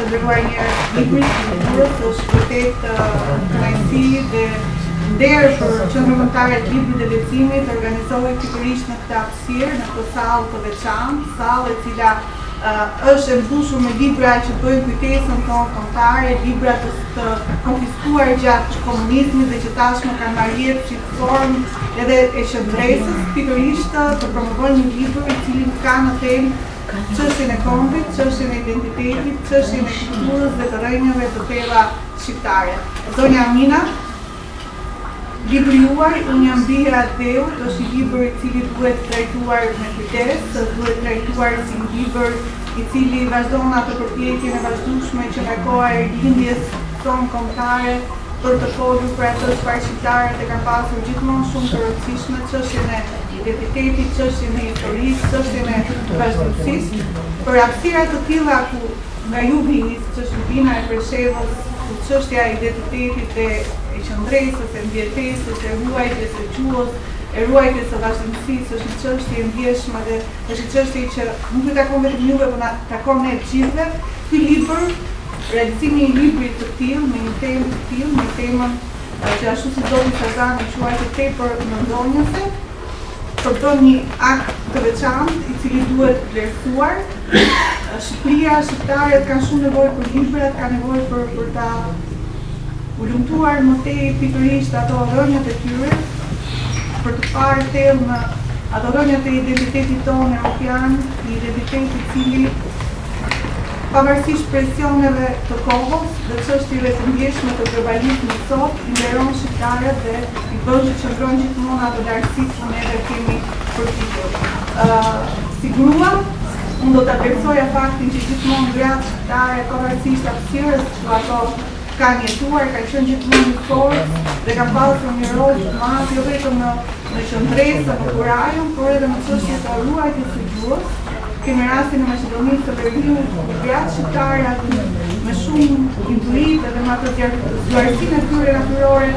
të nderuar njerëz, libri i kulturës është vërtet kënaqësi dhe nder për qendrëtarët e librit dhe leximit organizohet pikërisht në këtë hapësirë, në këtë sallë të veçantë, sallë e cila është e mbushur me libra që bëjnë kujtesën tonë kombëtare, libra të konfiskuar gjatë komunizmit dhe që tashmë kanë marrë jetë si formë edhe e qendresës, pikërisht të promovojnë një libër i cili ka në temë çështjen e kombit, çështjen e identitetit, çështjen e kulturës dhe të rrënjave të thella shqiptare. Zonja Amina, libri juaj, Unë jam bija e Dheut, është një libër i cili duhet trajtuar me kujdes, duhet trajtuar si një libër i cili vazhdon atë përpjekjen e vazhdueshme që nga koha e lindjes tonë kombëtare për të folur për ato çfarë shqiptarët e kanë pasur gjithmonë shumë të rëndësishme, çështjen e identitetit, çështjen e historisë, çështjen e vazhdimësisë. Për hapësira të tilla ku nga ju vini, siç është Lubina e Preshevës, ku çështja e identitetit e qendresës, e mbjetesës, e ruajtjes së gjuhës, e ruajtjes së vazhdimësisë është një çështje e ndjeshme dhe është një çështje që nuk i takon vetëm juve, por na takon ne të gjithëve. Ky libër, realizimi i librit të tillë me një temë të tillë, me temën që ashtu si Zoti Sazani quajtë tepër mendonjëse, përbën një akt të veçantë i cili duhet vlerësuar. Shqipëria, shqiptarët kanë shumë nevojë për librat, kanë nevojë për ta ulumtuar më tej pikërisht ato rrënjët e tyre, për të parë thellë ato rrënjët e identitetit tonë europian, një identitet i cili pavarësisht presioneve të kohës dhe çështjeve të ndjeshme të globalizmit sot, i nderon shqiptarët dhe i bën që qëndrojnë gjithmonë ato lartësitë që ne kemi përfitur. Si grua, unë do ta vlerësoja faktin që gjithmonë gratë shqiptare, pavarësisht hapësirës që ato kanë jetuar, kanë qenë gjithmonë në forcë dhe kanë pasur një rol të madh jo vetëm në qendresë, në kurajën, por edhe në çështjet e ruajtjes së gjuhës. Kemi rastin e Maqedonisë së Veriut, gratë shqiptare me shumë intuitë dhe me ato zjarrësinë e tyre natyrore,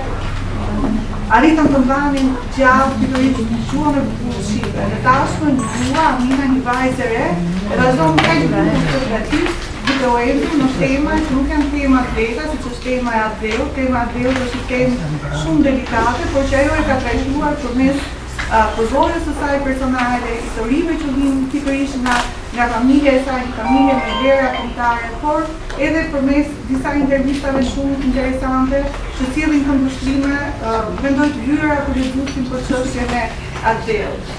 arritën të mbanin gjallë pikërisht gjuhën e bukurë shqipe. Dhe tashmë një grua, Amina, një vajzë e re, e vazhdon kaq bukur të gatit, duke u erdhur në tema që nuk janë tema të lehta, siç është tema e Adheut. Tema e Adheut është një temë shumë delikate, por që ajo e ka trajtuar përmes përvojës së saj personale, historive që vinë pikërisht nga familja e saj, një familje me vlera kombëtare, por edhe përmes disa intervistave shumë interesante që sillin këndvështrime, mendoj të hyra për lexuesin për çështjen e Adheut.